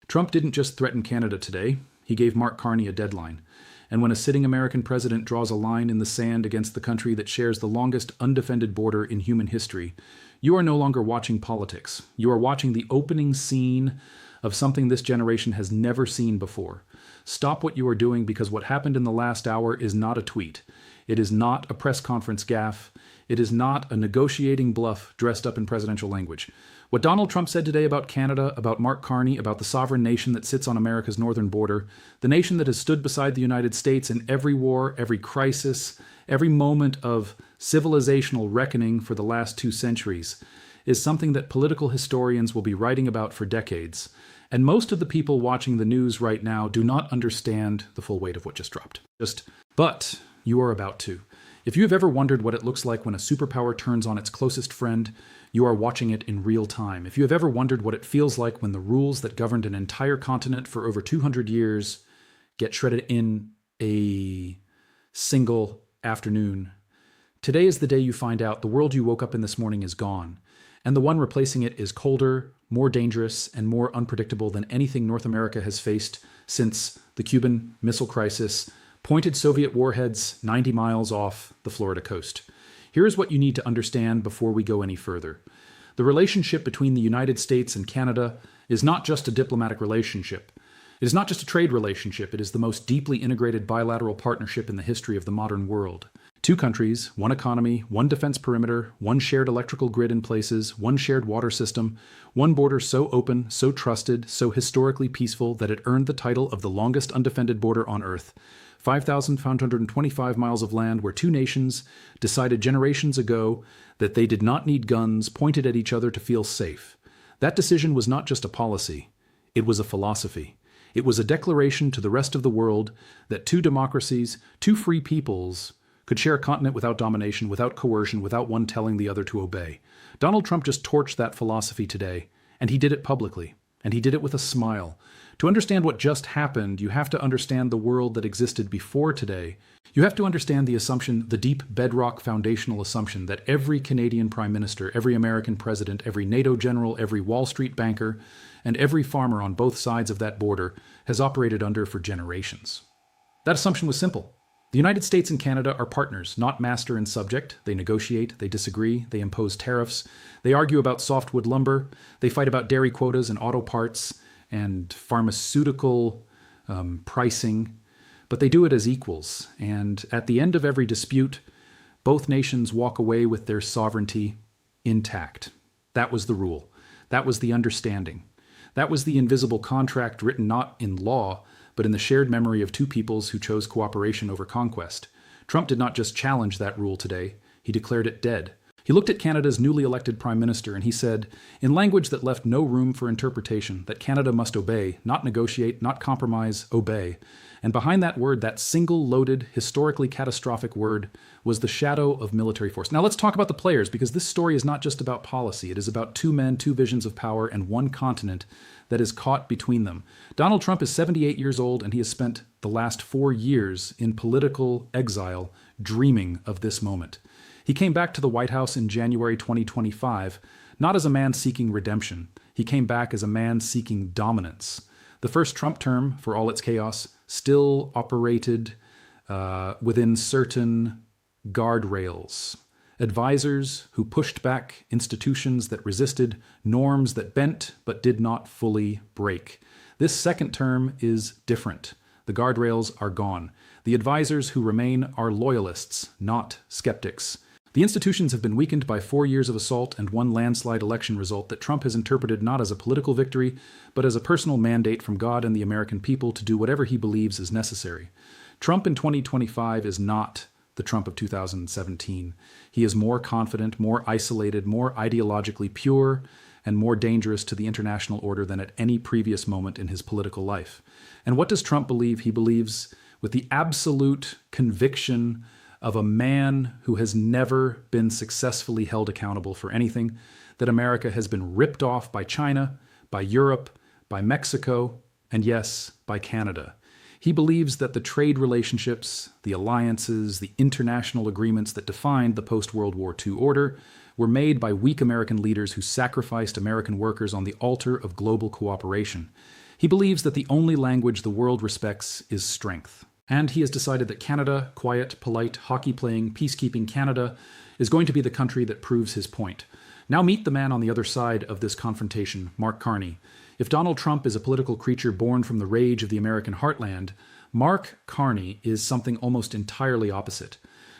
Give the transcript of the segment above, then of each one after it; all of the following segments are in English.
Trump didn't just threaten Canada today, he gave Mark Carney a deadline. And when a sitting American president draws a line in the sand against the country that shares the longest undefended border in human history, you are no longer watching politics. You are watching the opening scene of something this generation has never seen before. Stop what you are doing, because what happened in the last hour is not a tweet. It is not a press conference gaffe. It is not a negotiating bluff dressed up in presidential language. What Donald Trump said today about Canada, about Mark Carney, about the sovereign nation that sits on America's northern border, the nation that has stood beside the United States in every war, every crisis, every moment of civilizational reckoning for the last 2 centuries, is something that political historians will be writing about for decades. And most of the people watching the news right now do not understand the full weight of what just dropped. But you are about to. If you have ever wondered what it looks like when a superpower turns on its closest friend, you are watching it in real time. If you have ever wondered what it feels like when the rules that governed an entire continent for over 200 years get shredded in a single afternoon, today is the day you find out the world you woke up in this morning is gone, and the one replacing it is colder, more dangerous, and more unpredictable than anything North America has faced since the Cuban Missile Crisis pointed Soviet warheads 90 miles off the Florida coast. Here is what you need to understand before we go any further. The relationship between the United States and Canada is not just a diplomatic relationship. It is not just a trade relationship. It is the most deeply integrated bilateral partnership in the history of the modern world. 2 countries, 1 economy, 1 defense perimeter, 1 shared electrical grid in places, 1 shared water system, 1 border so open, so trusted, so historically peaceful that it earned the title of the longest undefended border on Earth. 5,525 miles of land where 2 nations decided generations ago that they did not need guns pointed at each other to feel safe. That decision was not just a policy, it was a philosophy. It was a declaration to the rest of the world that 2 democracies, 2 free peoples, could share a continent without domination, without coercion, without one telling the other to obey. Donald Trump just torched that philosophy today, and he did it publicly, and he did it with a smile. To understand what just happened, you have to understand the world that existed before today. You have to understand the assumption, the deep bedrock foundational assumption that every Canadian Prime Minister, every American president, every NATO general, every Wall Street banker, and every farmer on both sides of that border has operated under for generations. That assumption was simple. The United States and Canada are partners, not master and subject. They negotiate, they disagree, they impose tariffs, they argue about softwood lumber, they fight about dairy quotas and auto parts and pharmaceutical pricing, but they do it as equals. And at the end of every dispute, both nations walk away with their sovereignty intact. That was the rule. That was the understanding. That was the invisible contract written not in law, but in the shared memory of 2 peoples who chose cooperation over conquest. Trump did not just challenge that rule today, he declared it dead. He looked at Canada's newly elected Prime Minister and he said, in language that left no room for interpretation, that Canada must obey, not negotiate, not compromise, obey. And behind that word, that single-loaded, historically catastrophic word, was the shadow of military force. Now let's talk about the players, because this story is not just about policy. It is about 2 men, 2 visions of power, and 1 continent that is caught between them. Donald Trump is 78 years old, and he has spent the last 4 years in political exile dreaming of this moment. He came back to the White House in January 2025, not as a man seeking redemption. He came back as a man seeking dominance. The first Trump term, for all its chaos, still operated within certain guardrails. Advisors who pushed back institutions that resisted, norms that bent but did not fully break. This second term is different. The guardrails are gone. The advisors who remain are loyalists, not skeptics. The institutions have been weakened by 4 years of assault and 1 landslide election result that Trump has interpreted not as a political victory, but as a personal mandate from God and the American people to do whatever he believes is necessary. Trump in 2025 is not the Trump of 2017. He is more confident, more isolated, more ideologically pure, and more dangerous to the international order than at any previous moment in his political life. And what does Trump believe? He believes with the absolute conviction of a man who has never been successfully held accountable for anything, that America has been ripped off by China, by Europe, by Mexico, and yes, by Canada. He believes that the trade relationships, the alliances, the international agreements that defined the post-World War II order were made by weak American leaders who sacrificed American workers on the altar of global cooperation. He believes that the only language the world respects is strength. And he has decided that Canada, quiet, polite, hockey-playing, peacekeeping Canada, is going to be the country that proves his point. Now meet the man on the other side of this confrontation, Mark Carney. If Donald Trump is a political creature born from the rage of the American heartland, Mark Carney is something almost entirely opposite.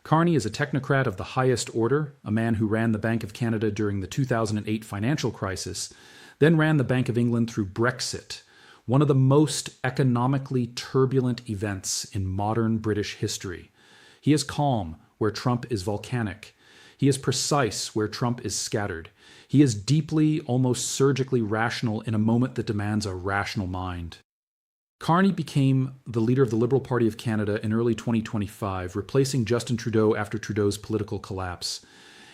Carney is a technocrat of the highest order, a man who ran the Bank of Canada during the 2008 financial crisis, then ran the Bank of England through Brexit, one of the most economically turbulent events in modern British history. He is calm where Trump is volcanic. He is precise where Trump is scattered. He is deeply, almost surgically rational in a moment that demands a rational mind. Carney became the leader of the Liberal Party of Canada in early 2025, replacing Justin Trudeau after Trudeau's political collapse.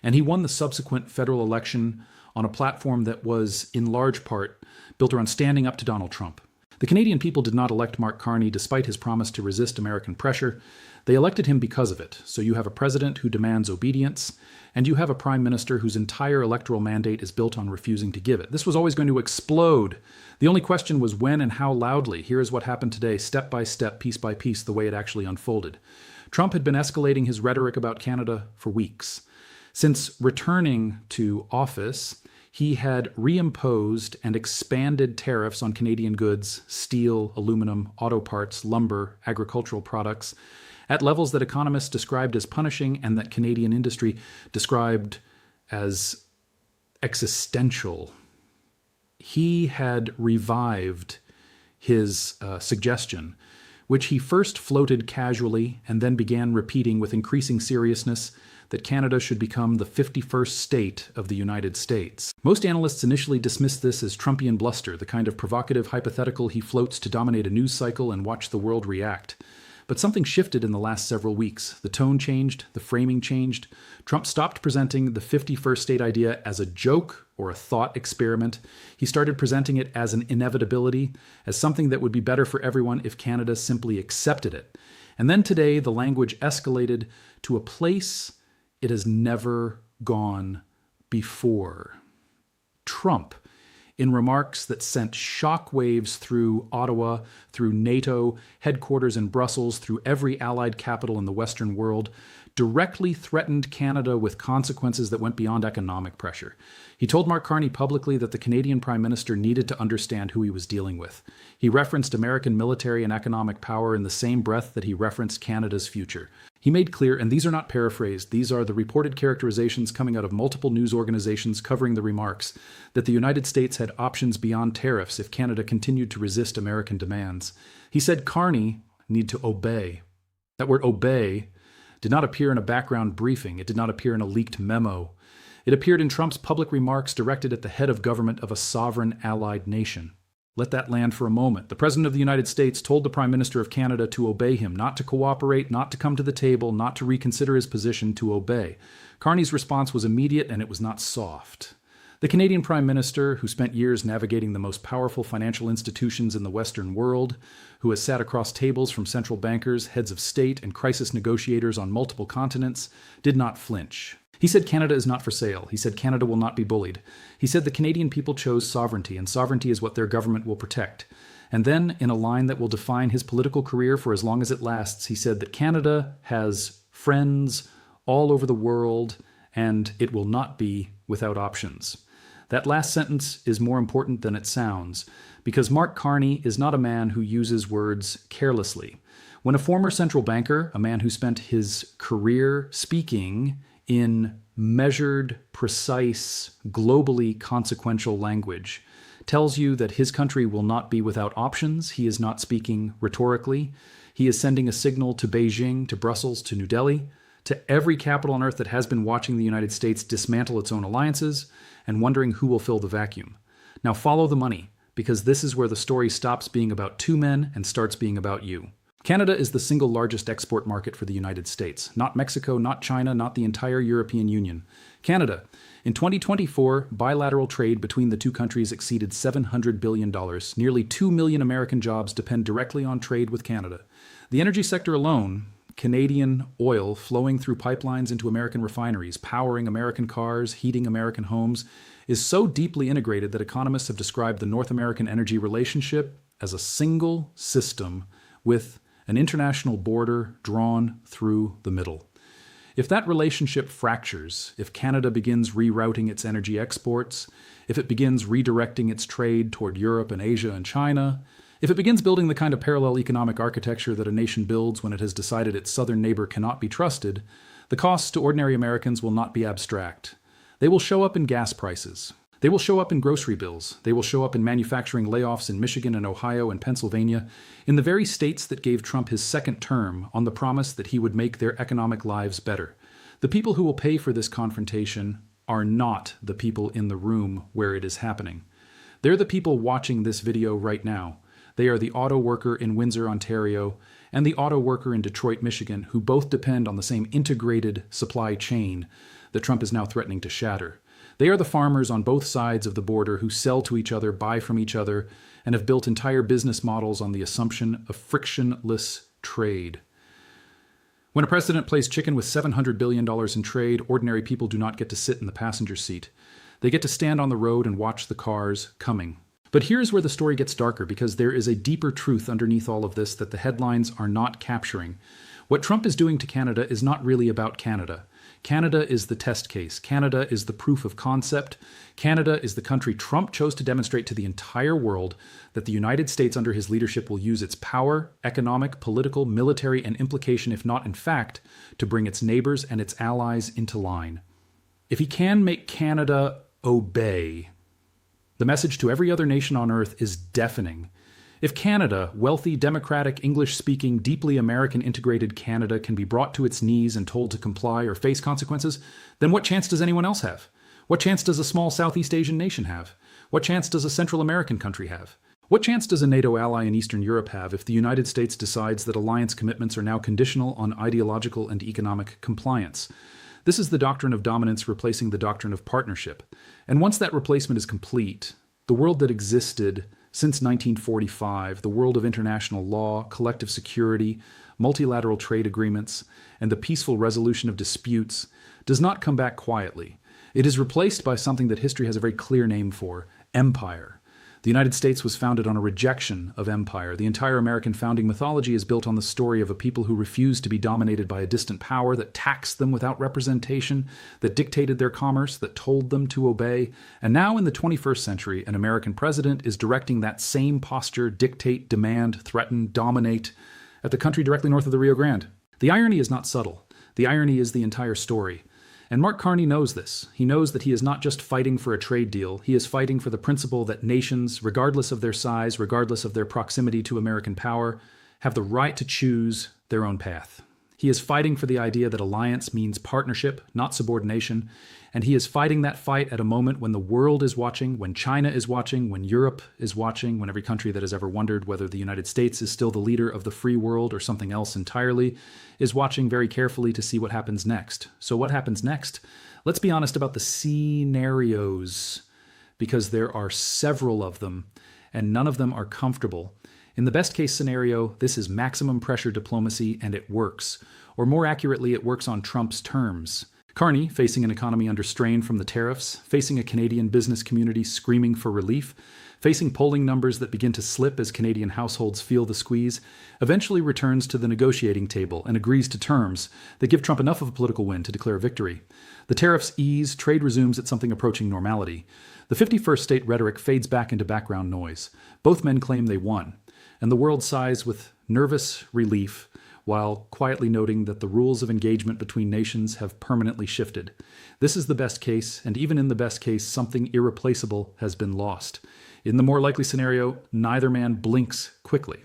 And he won the subsequent federal election on a platform that was, in large part, built around standing up to Donald Trump. The Canadian people did not elect Mark Carney despite his promise to resist American pressure. They elected him because of it. So you have a president who demands obedience, and you have a prime minister whose entire electoral mandate is built on refusing to give it. This was always going to explode. The only question was when and how loudly. Here is what happened today, step by step, piece by piece, the way it actually unfolded. Trump had been escalating his rhetoric about Canada for weeks. Since returning to office, he had reimposed and expanded tariffs on Canadian goods, steel, aluminum, auto parts, lumber, agricultural products, at levels that economists described as punishing and that Canadian industry described as existential. He had revived his suggestion, which he first floated casually and then began repeating with increasing seriousness, that Canada should become the 51st state of the United States. Most analysts initially dismissed this as Trumpian bluster, the kind of provocative hypothetical he floats to dominate a news cycle and watch the world react. But something shifted in the last several weeks. The tone changed, the framing changed. Trump stopped presenting the 51st state idea as a joke or a thought experiment. He started presenting it as an inevitability, as something that would be better for everyone if Canada simply accepted it. And then today, the language escalated to a place it has never gone before. Trump, in remarks that sent shockwaves through Ottawa, through NATO headquarters in Brussels, through every allied capital in the Western world, directly threatened Canada with consequences that went beyond economic pressure. He told Mark Carney publicly that the Canadian Prime Minister needed to understand who he was dealing with. He referenced American military and economic power in the same breath that he referenced Canada's future. He made clear, and these are not paraphrased, these are the reported characterizations coming out of multiple news organizations covering the remarks, that the United States had options beyond tariffs if Canada continued to resist American demands. He said Carney need to obey. That word obey did not appear in a background briefing. It did not appear in a leaked memo. It appeared in Trump's public remarks directed at the head of government of a sovereign allied nation. Let that land for a moment. The President of the United States told the Prime Minister of Canada to obey him, not to cooperate, not to come to the table, not to reconsider his position, to obey. Carney's response was immediate, and it was not soft. The Canadian Prime Minister, who spent years navigating the most powerful financial institutions in the Western world, who has sat across tables from central bankers, heads of state, and crisis negotiators on multiple continents, did not flinch. He said Canada is not for sale. He said Canada will not be bullied. He said the Canadian people chose sovereignty, and sovereignty is what their government will protect. And then, in a line that will define his political career for as long as it lasts, he said that Canada has friends all over the world, and it will not be without options. That last sentence is more important than it sounds, because Mark Carney is not a man who uses words carelessly. When a former central banker, a man who spent his career speaking in measured, precise, globally consequential language, tells you that his country will not be without options, he is not speaking rhetorically. He is sending a signal to Beijing, to Brussels, to New Delhi, to every capital on earth that has been watching the United States dismantle its own alliances and wondering who will fill the vacuum. Now follow the money, because this is where the story stops being about two men and starts being about you. Canada is the single largest export market for the United States. Not Mexico, not China, not the entire European Union. Canada. In 2024, bilateral trade between the two countries exceeded $700 billion. Nearly 2 million American jobs depend directly on trade with Canada. The energy sector alone, Canadian oil flowing through pipelines into American refineries, powering American cars, heating American homes, is so deeply integrated that economists have described the North American energy relationship as a single system with an international border drawn through the middle. If that relationship fractures, if Canada begins rerouting its energy exports, if it begins redirecting its trade toward Europe and Asia and China, if it begins building the kind of parallel economic architecture that a nation builds when it has decided its southern neighbor cannot be trusted, the costs to ordinary Americans will not be abstract. They will show up in gas prices. They will show up in grocery bills. They will show up in manufacturing layoffs in Michigan and Ohio and Pennsylvania, in the very states that gave Trump his second term on the promise that he would make their economic lives better. The people who will pay for this confrontation are not the people in the room where it is happening. They're the people watching this video right now. They are the auto worker in Windsor, Ontario, and the auto worker in Detroit, Michigan, who both depend on the same integrated supply chain that Trump is now threatening to shatter. They are the farmers on both sides of the border who sell to each other, buy from each other, and have built entire business models on the assumption of frictionless trade. When a president plays chicken with $700 billion in trade, ordinary people do not get to sit in the passenger seat. They get to stand on the road and watch the cars coming. But here's where the story gets darker, because there is a deeper truth underneath all of this that the headlines are not capturing. What Trump is doing to Canada is not really about Canada. Canada is the test case. Canada is the proof of concept. Canada is the country Trump chose to demonstrate to the entire world that the United States under his leadership will use its power, economic, political, military, and implication, if not in fact, to bring its neighbors and its allies into line. If he can make Canada obey, the message to every other nation on earth is deafening. If Canada, wealthy, democratic, English-speaking, deeply American-integrated Canada, can be brought to its knees and told to comply or face consequences, then what chance does anyone else have? What chance does a small Southeast Asian nation have? What chance does a Central American country have? What chance does a NATO ally in Eastern Europe have if the United States decides that alliance commitments are now conditional on ideological and economic compliance? This is the doctrine of dominance replacing the doctrine of partnership. And once that replacement is complete, the world that existed since 1945, the world of international law, collective security, multilateral trade agreements, and the peaceful resolution of disputes, does not come back quietly. It is replaced by something that history has a very clear name for: empire. The United States was founded on a rejection of empire. The entire American founding mythology is built on the story of a people who refused to be dominated by a distant power that taxed them without representation, that dictated their commerce, that told them to obey. And now in the 21st century, an American president is directing that same posture: dictate, demand, threaten, dominate, at the country directly north of the Rio Grande. The irony is not subtle. The irony is the entire story. And Mark Carney knows this. He knows that he is not just fighting for a trade deal. He is fighting for the principle that nations, regardless of their size, regardless of their proximity to American power, have the right to choose their own path. He is fighting for the idea that alliance means partnership, not subordination. And he is fighting that fight at a moment when the world is watching, when China is watching, when Europe is watching, when every country that has ever wondered whether the United States is still the leader of the free world or something else entirely is watching very carefully to see what happens next. So what happens next? Let's be honest about the scenarios, because there are several of them, and none of them are comfortable. In the best case scenario, this is maximum pressure diplomacy, and it works. Or more accurately, it works on Trump's terms. Carney, facing an economy under strain from the tariffs, facing a Canadian business community screaming for relief, facing polling numbers that begin to slip as Canadian households feel the squeeze, eventually returns to the negotiating table and agrees to terms that give Trump enough of a political win to declare victory. The tariffs ease, trade resumes at something approaching normality. The 51st state rhetoric fades back into background noise. Both men claim they won, and the world sighs with nervous relief, while quietly noting that the rules of engagement between nations have permanently shifted. This is the best case, and even in the best case, something irreplaceable has been lost. In the more likely scenario, neither man blinks quickly.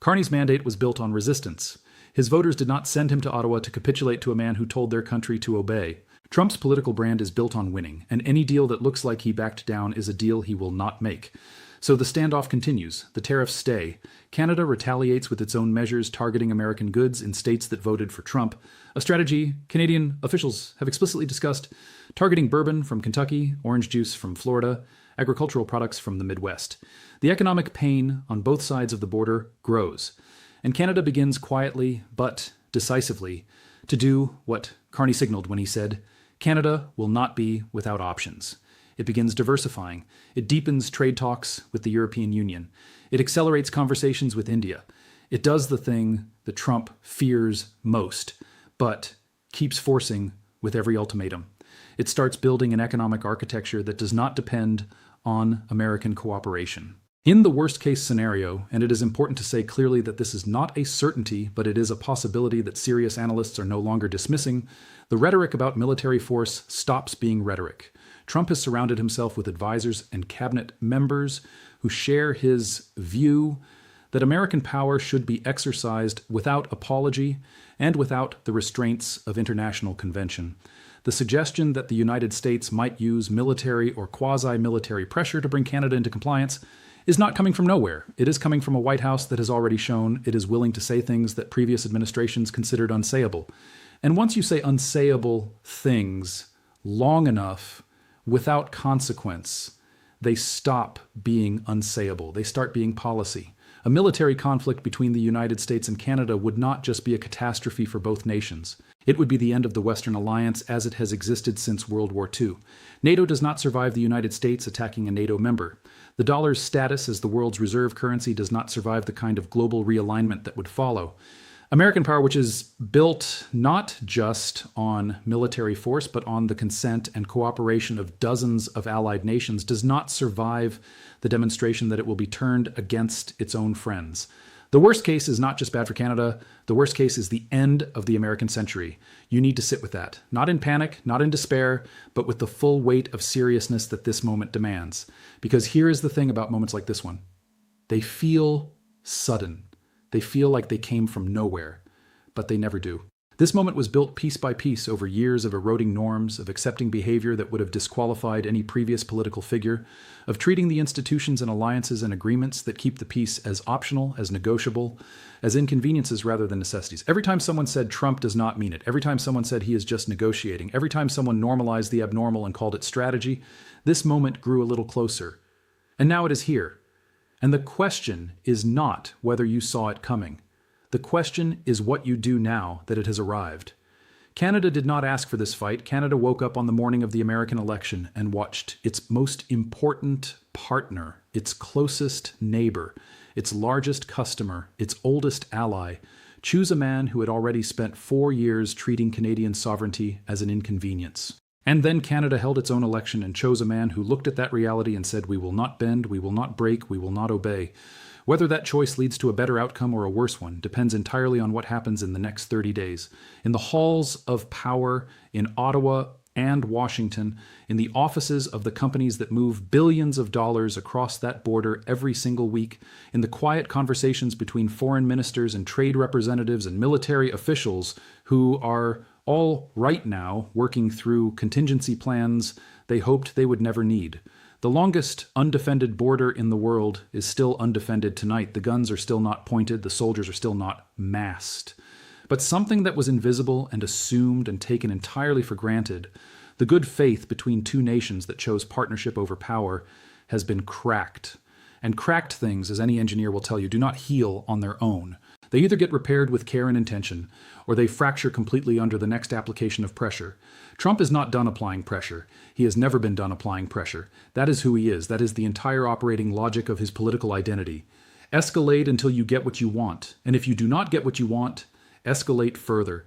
Carney's mandate was built on resistance. His voters did not send him to Ottawa to capitulate to a man who told their country to obey. Trump's political brand is built on winning, and any deal that looks like he backed down is a deal he will not make. So the standoff continues. The tariffs stay. Canada retaliates with its own measures targeting American goods in states that voted for Trump, a strategy Canadian officials have explicitly discussed, targeting bourbon from Kentucky, orange juice from Florida, agricultural products from the Midwest. The economic pain on both sides of the border grows, and Canada begins quietly but decisively to do what Carney signaled when he said, "Canada will not be without options." It begins diversifying. It deepens trade talks with the European Union. It accelerates conversations with India. It does the thing that Trump fears most, but keeps forcing with every ultimatum. It starts building an economic architecture that does not depend on American cooperation. In the worst-case scenario, and it is important to say clearly that this is not a certainty, but it is a possibility that serious analysts are no longer dismissing, the rhetoric about military force stops being rhetoric. Trump has surrounded himself with advisors and cabinet members who share his view that American power should be exercised without apology and without the restraints of international convention. The suggestion that the United States might use military or quasi-military pressure to bring Canada into compliance is not coming from nowhere. It is coming from a White House that has already shown it is willing to say things that previous administrations considered unsayable. And once you say unsayable things long enough without consequence, they stop being unsayable. They start being policy. A military conflict between the United States and Canada would not just be a catastrophe for both nations. It would be the end of the Western alliance as it has existed since World War II. NATO does not survive the United States attacking a NATO member. The dollar's status as the world's reserve currency does not survive the kind of global realignment that would follow. American power, which is built not just on military force, but on the consent and cooperation of dozens of allied nations, does not survive the demonstration that it will be turned against its own friends. The worst case is not just bad for Canada. The worst case is the end of the American century. You need to sit with that. Not in panic, not in despair, but with the full weight of seriousness that this moment demands. Because here is the thing about moments like this one. They feel sudden. They feel like they came from nowhere, but they never do. This moment was built piece by piece over years of eroding norms, of accepting behavior that would have disqualified any previous political figure, of treating the institutions and alliances and agreements that keep the peace as optional, as negotiable, as inconveniences rather than necessities. Every time someone said Trump does not mean it, every time someone said he is just negotiating, every time someone normalized the abnormal and called it strategy, this moment grew a little closer. And now it is here. And the question is not whether you saw it coming. The question is what you do now that it has arrived. Canada did not ask for this fight. Canada woke up on the morning of the American election and watched its most important partner, its closest neighbor, its largest customer, its oldest ally, choose a man who had already spent 4 years treating Canadian sovereignty as an inconvenience. And then Canada held its own election and chose a man who looked at that reality and said, we will not bend, we will not break, we will not obey. Whether that choice leads to a better outcome or a worse one depends entirely on what happens in the next 30 days. In the halls of power in Ottawa and Washington, in the offices of the companies that move billions of dollars across that border every single week, in the quiet conversations between foreign ministers and trade representatives and military officials who are all right now working through contingency plans they hoped they would never need. The longest undefended border in the world is still undefended tonight. The guns are still not pointed. The soldiers are still not massed. But something that was invisible and assumed and taken entirely for granted, the good faith between two nations that chose partnership over power, has been cracked. And cracked things, as any engineer will tell you, do not heal on their own. They either get repaired with care and intention, or they fracture completely under the next application of pressure. Trump is not done applying pressure. He has never been done applying pressure. That is who he is. That is the entire operating logic of his political identity. Escalate until you get what you want. And if you do not get what you want, escalate further.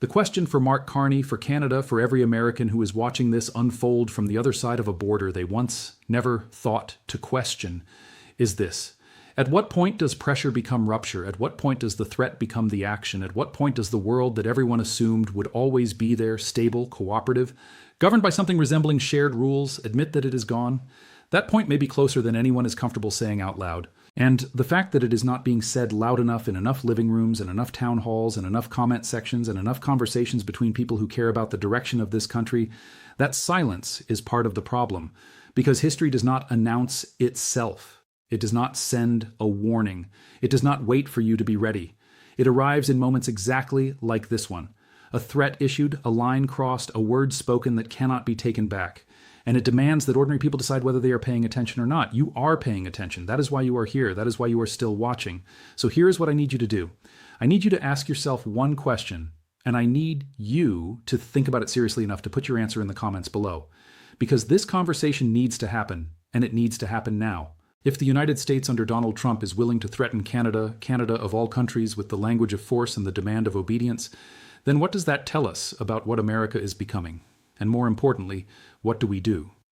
The question for Mark Carney, for Canada, for every American who is watching this unfold from the other side of a border they once never thought to question, is this. At what point does pressure become rupture? At what point does the threat become the action? At what point does the world that everyone assumed would always be there, stable, cooperative, governed by something resembling shared rules, admit that it is gone? That point may be closer than anyone is comfortable saying out loud. And the fact that it is not being said loud enough in enough living rooms and enough town halls and enough comment sections and enough conversations between people who care about the direction of this country, that silence is part of the problem. Because history does not announce itself. It does not send a warning. It does not wait for you to be ready. It arrives in moments exactly like this one. A threat issued, a line crossed, a word spoken that cannot be taken back. And it demands that ordinary people decide whether they are paying attention or not. You are paying attention. That is why you are here. That is why you are still watching. So here is what I need you to do. I need you to ask yourself one question, and I need you to think about it seriously enough to put your answer in the comments below. Because this conversation needs to happen, and it needs to happen now. If the United States under Donald Trump is willing to threaten Canada, Canada of all countries, with the language of force and the demand of obedience, then what does that tell us about what America is becoming? And more importantly, what do we do?